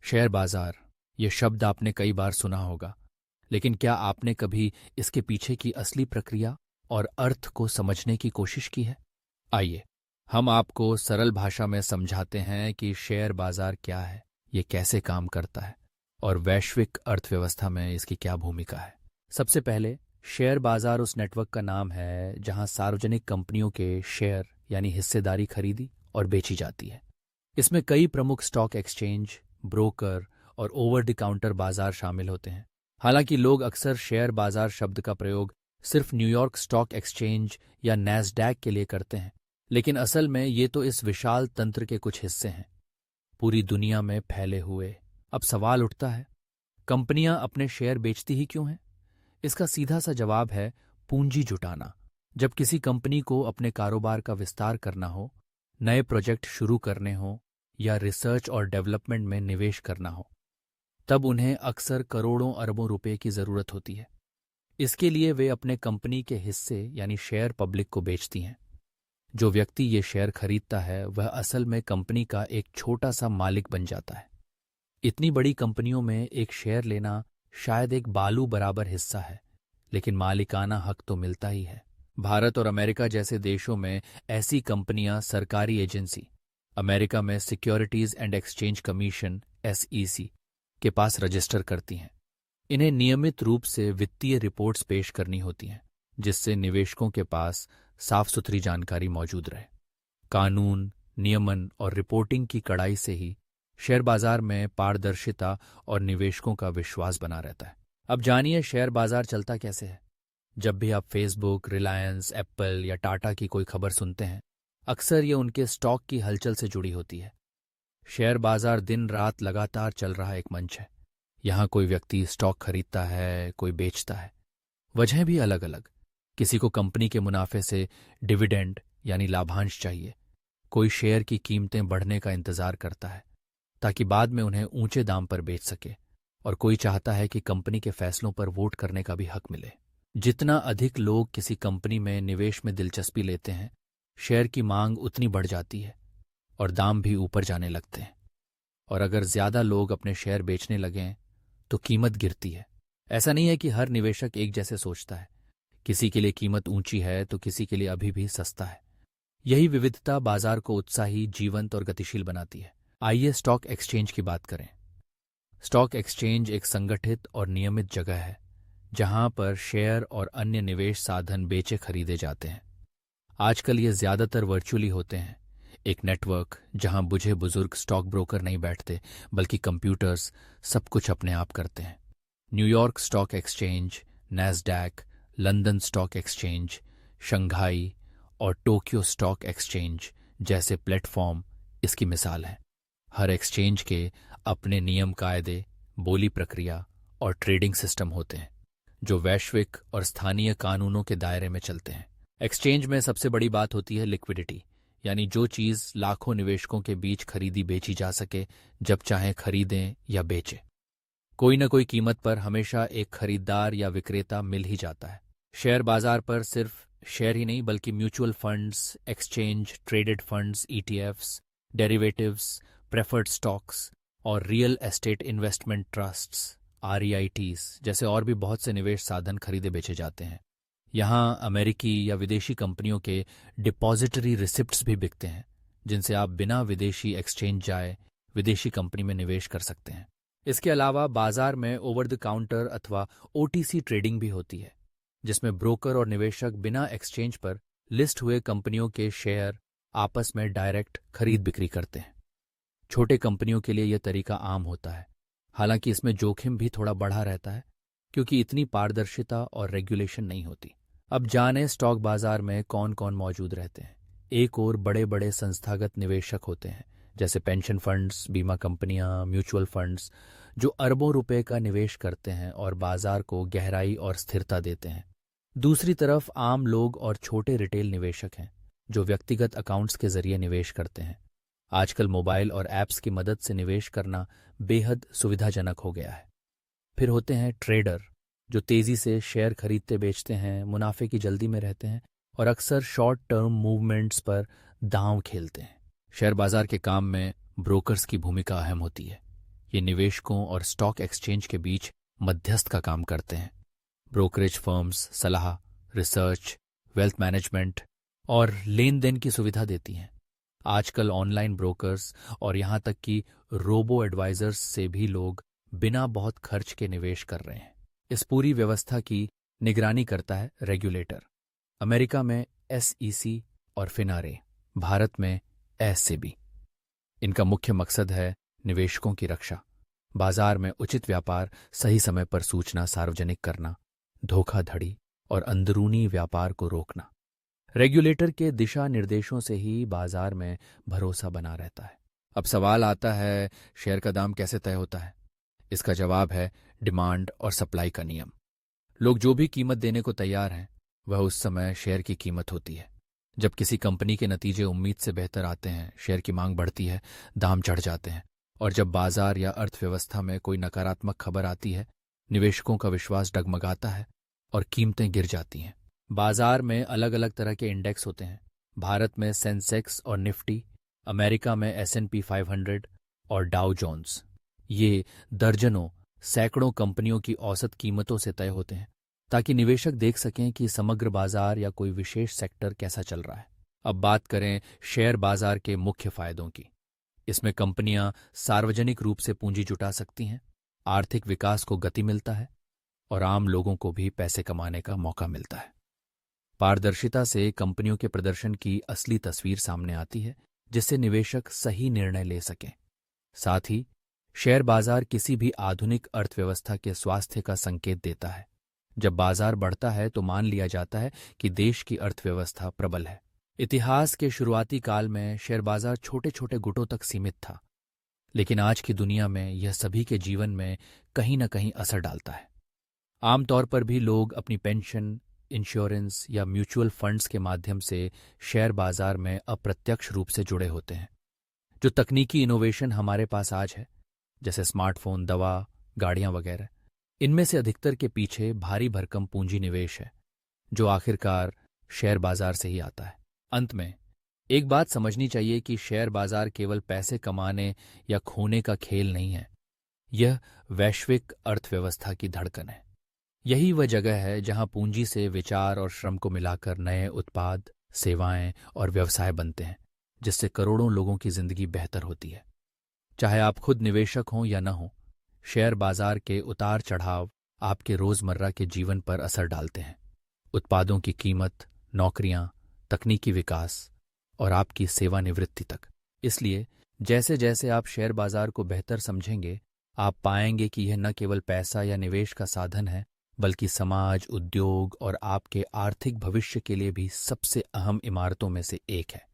Share बाजार, ये शब्द आपने कई बार सुना होगा, लेकिन क्या आपने कभी इसके पीछे की असली प्रक्रिया और अर्थ को समझने की कोशिश की है? आइए, हम आपको सरल भाषा में समझाते हैं कि शेयर बाजार क्या है, ये कैसे काम करता है और वैश्विक अर्थव्यवस्था में इसकी क्या भूमिका है। सबसे पहले, शेयर बाजार उस नेटवर्क का नाम है जहां सार्वजनिक कंपनियों के शेयर यानी हिस्सेदारी खरीदी और बेची जाती है। इसमें कई प्रमुख स्टॉक एक्सचेंज, ब्रोकर और ओवर द काउंटर बाजार शामिल होते हैं। हालांकि लोग अक्सर शेयर बाजार शब्द का प्रयोग सिर्फ न्यूयॉर्क स्टॉक एक्सचेंज या नैस्डैक के लिए करते हैं, लेकिन असल में ये तो इस विशाल तंत्र के कुछ हिस्से हैं, पूरी दुनिया में फैले हुए। अब सवाल उठता है, कंपनियां अपने शेयर बेचती ही क्यों हैं? इसका सीधा सा जवाब है पूंजी जुटाना। जब किसी कंपनी को अपने कारोबार का विस्तार करना हो, नए प्रोजेक्ट शुरू करने हो या रिसर्च और डेवलपमेंट में निवेश करना हो, तब उन्हें अक्सर करोड़ों अरबों रुपए की जरूरत होती है। इसके लिए वे अपने कंपनी के हिस्से यानी शेयर पब्लिक को बेचती हैं। जो व्यक्ति ये शेयर खरीदता है वह असल में कंपनी का एक छोटा सा मालिक बन जाता है। इतनी बड़ी कंपनियों में एक शेयर लेना शायद एक बालू बराबर हिस्सा है, लेकिन मालिकाना हक तो मिलता ही है। भारत और अमेरिका जैसे देशों में ऐसी कंपनियां सरकारी एजेंसी, अमेरिका में securities and exchange commission SEC के पास रजिस्टर करती हैं। इन्हें नियमित रूप से वित्तीय रिपोर्ट्स पेश करनी होती हैं, जिससे निवेशकों के पास साफ सुथरी जानकारी मौजूद रहे। कानून, नियमन और रिपोर्टिंग की कड़ाई से ही शेयर बाजार में पारदर्शिता और निवेशकों का विश्वास बना रहता है। अब जानिए शेयर बाजार चलता कैसे है। जब भी आप फेसबुक, रिलायंस, एप्पल या टाटा की कोई खबर सुनते हैं, अक्सर ये उनके स्टॉक की हलचल से जुड़ी होती है। शेयर बाजार दिन रात लगातार चल रहा एक मंच है। यहाँ कोई व्यक्ति स्टॉक खरीदता है, कोई बेचता है। वजहें भी अलग अलग। किसी को कंपनी के मुनाफे से डिविडेंड यानी लाभांश चाहिए, कोई शेयर की कीमतें बढ़ने का इंतजार करता है ताकि बाद में उन्हें ऊंचे दाम पर बेच सके, और कोई चाहता है कि कंपनी के फैसलों पर वोट करने का भी हक मिले। जितना अधिक लोग किसी कंपनी में निवेश में दिलचस्पी लेते हैं, शेयर की मांग उतनी बढ़ जाती है और दाम भी ऊपर जाने लगते हैं। और अगर ज्यादा लोग अपने शेयर बेचने लगें तो कीमत गिरती है। ऐसा नहीं है कि हर निवेशक एक जैसे सोचता है। किसी के लिए कीमत ऊंची है तो किसी के लिए अभी भी सस्ता है। यही विविधता बाजार को उत्साही, जीवंत और गतिशील बनाती है। आइए स्टॉक एक्सचेंज की बात करें। स्टॉक एक्सचेंज एक संगठित और नियमित जगह है जहां पर शेयर और अन्य निवेश साधन बेचे खरीदे जाते हैं। आजकल ये ज्यादातर वर्चुअली होते हैं, एक नेटवर्क जहां बुझे बुजुर्ग स्टॉक ब्रोकर नहीं बैठते, बल्कि कंप्यूटर्स सब कुछ अपने आप करते हैं। New York stock exchange, Nasdaq, London stock exchange, Shanghai और टोक्यो स्टॉक एक्सचेंज जैसे प्लेटफॉर्म इसकी मिसाल हैं। हर एक्सचेंज के अपने नियम कायदे, बोली प्रक्रिया और ट्रेडिंग सिस्टम होते हैं जो वैश्विक और स्थानीय कानूनों के दायरे में चलते हैं। एक्सचेंज में सबसे बड़ी बात होती है लिक्विडिटी, यानी जो चीज लाखों निवेशकों के बीच खरीदी बेची जा सके, जब चाहे खरीदें या बेचें। कोई न कोई कीमत पर हमेशा एक खरीदार या विक्रेता मिल ही जाता है। शेयर बाजार पर सिर्फ शेयर ही नहीं बल्कि mutual funds, exchange traded funds, ETFs, derivatives, preferred stocks और real estate investment trusts REITs जैसे और भी बहुत से निवेश साधन खरीदे बेचे जाते हैं। यहाँ अमेरिकी या विदेशी कंपनियों के डिपॉजिटरी रिसिप्ट्स भी बिकते हैं, जिनसे आप बिना विदेशी एक्सचेंज जाए विदेशी कंपनी में निवेश कर सकते हैं। इसके अलावा बाजार में ओवर द काउंटर अथवा OTC ट्रेडिंग भी होती है, जिसमें ब्रोकर और निवेशक बिना एक्सचेंज पर लिस्ट हुए कंपनियों के शेयर आपस में डायरेक्ट खरीद बिक्री करते हैं। छोटे कंपनियों के लिए यह तरीका आम होता है, हालांकि इसमें जोखिम भी थोड़ा बढ़ा रहता है क्योंकि इतनी पारदर्शिता और रेगुलेशन नहीं होती। अब जाने स्टॉक बाजार में कौन कौन मौजूद रहते हैं। एक और बड़े बड़े संस्थागत निवेशक होते हैं, जैसे पेंशन फंड्स, बीमा कंपनियां, म्यूचुअल फंड्स, जो अरबों रुपए का निवेश करते हैं और बाजार को गहराई और स्थिरता देते हैं। दूसरी तरफ आम लोग और छोटे रिटेल निवेशक हैं, जो व्यक्तिगत अकाउंट्स के जरिए निवेश करते हैं। आजकल मोबाइल और ऐप्स की मदद से निवेश करना बेहद सुविधाजनक हो गया है। फिर होते हैं ट्रेडर, जो तेजी से शेयर खरीदते बेचते हैं, मुनाफे की जल्दी में रहते हैं और अक्सर शॉर्ट टर्म मूवमेंट्स पर दांव खेलते हैं। शेयर बाजार के काम में ब्रोकर्स की भूमिका अहम होती है। ये निवेशकों और स्टॉक एक्सचेंज के बीच मध्यस्थ का काम करते हैं। ब्रोकरेज फर्म्स सलाह, रिसर्च, वेल्थ मैनेजमेंट और लेन देन की सुविधा देती हैं। आजकल ऑनलाइन ब्रोकर्स और यहाँ तक कि रोबो एडवाइजर्स से भी लोग बिना बहुत खर्च के निवेश कर रहे हैं। इस पूरी व्यवस्था की निगरानी करता है रेगुलेटर। अमेरिका में SEC और फिनारे, भारत में SEBI। इनका मुख्य मकसद है निवेशकों की रक्षा, बाजार में उचित व्यापार, सही समय पर सूचना सार्वजनिक करना, धोखाधड़ी और अंदरूनी व्यापार को रोकना। रेगुलेटर के दिशा निर्देशों से ही बाजार में भरोसा बना रहता है। अब सवाल आता है, शेयर का दाम कैसे तय होता है? इसका जवाब है डिमांड और सप्लाई का नियम। लोग जो भी कीमत देने को तैयार हैं, वह उस समय शेयर की कीमत होती है। जब किसी कंपनी के नतीजे उम्मीद से बेहतर आते हैं, शेयर की मांग बढ़ती है, दाम चढ़ जाते हैं। और जब बाजार या अर्थव्यवस्था में कोई नकारात्मक खबर आती है, निवेशकों का विश्वास डगमगाता है और कीमतें गिर जाती हैं। बाजार में अलग अलग तरह के इंडेक्स होते हैं। भारत में सेंसेक्स और निफ्टी, अमेरिका में S&P 500 और डाउ जोन्स। ये दर्जनों, सैकड़ों कंपनियों की औसत कीमतों से तय होते हैं, ताकि निवेशक देख सकें कि समग्र बाजार या कोई विशेष सेक्टर कैसा चल रहा है। अब बात करें शेयर बाजार के मुख्य फायदों की। इसमें कंपनियां सार्वजनिक रूप से पूंजी जुटा सकती हैं, आर्थिक विकास को गति मिलता है और आम लोगों को भी पैसे कमाने का मौका मिलता है। पारदर्शिता से कंपनियों के प्रदर्शन की असली तस्वीर सामने आती है, जिससे निवेशक सही निर्णय ले सकें। साथ ही शेयर बाजार किसी भी आधुनिक अर्थव्यवस्था के स्वास्थ्य का संकेत देता है। जब बाजार बढ़ता है तो मान लिया जाता है कि देश की अर्थव्यवस्था प्रबल है। इतिहास के शुरुआती काल में शेयर बाजार छोटे छोटे गुटों तक सीमित था, लेकिन आज की दुनिया में यह सभी के जीवन में कहीं न कहीं असर डालता है। आमतौर पर भी लोग अपनी पेंशन, इंश्योरेंस या म्यूचुअल फंड्स के माध्यम से शेयर बाजार में अप्रत्यक्ष रूप से जुड़े होते हैं। जो तकनीकी इनोवेशन हमारे पास आज है, जैसे स्मार्टफोन, दवा, गाड़ियां वगैरह, इनमें से अधिकतर के पीछे भारी भरकम पूंजी निवेश है, जो आखिरकार शेयर बाजार से ही आता है। अंत में एक बात समझनी चाहिए कि शेयर बाजार केवल पैसे कमाने या खोने का खेल नहीं है। यह वैश्विक अर्थव्यवस्था की धड़कन है। यही वह जगह है जहां पूंजी से विचार और श्रम को मिलाकर नए उत्पाद, सेवाएं और व्यवसाय बनते हैं, जिससे करोड़ों लोगों की जिंदगी बेहतर होती है। चाहे आप खुद निवेशक हों या न हों, शेयर बाजार के उतार चढ़ाव आपके रोजमर्रा के जीवन पर असर डालते हैं। उत्पादों की कीमत, नौकरियां, तकनीकी विकास और आपकी सेवानिवृत्ति तक। इसलिए जैसे जैसे आप शेयर बाजार को बेहतर समझेंगे, आप पाएंगे कि यह न केवल पैसा या निवेश का साधन है, बल्कि समाज, उद्योग और आपके आर्थिक भविष्य के लिए भी सबसे अहम इमारतों में से एक है।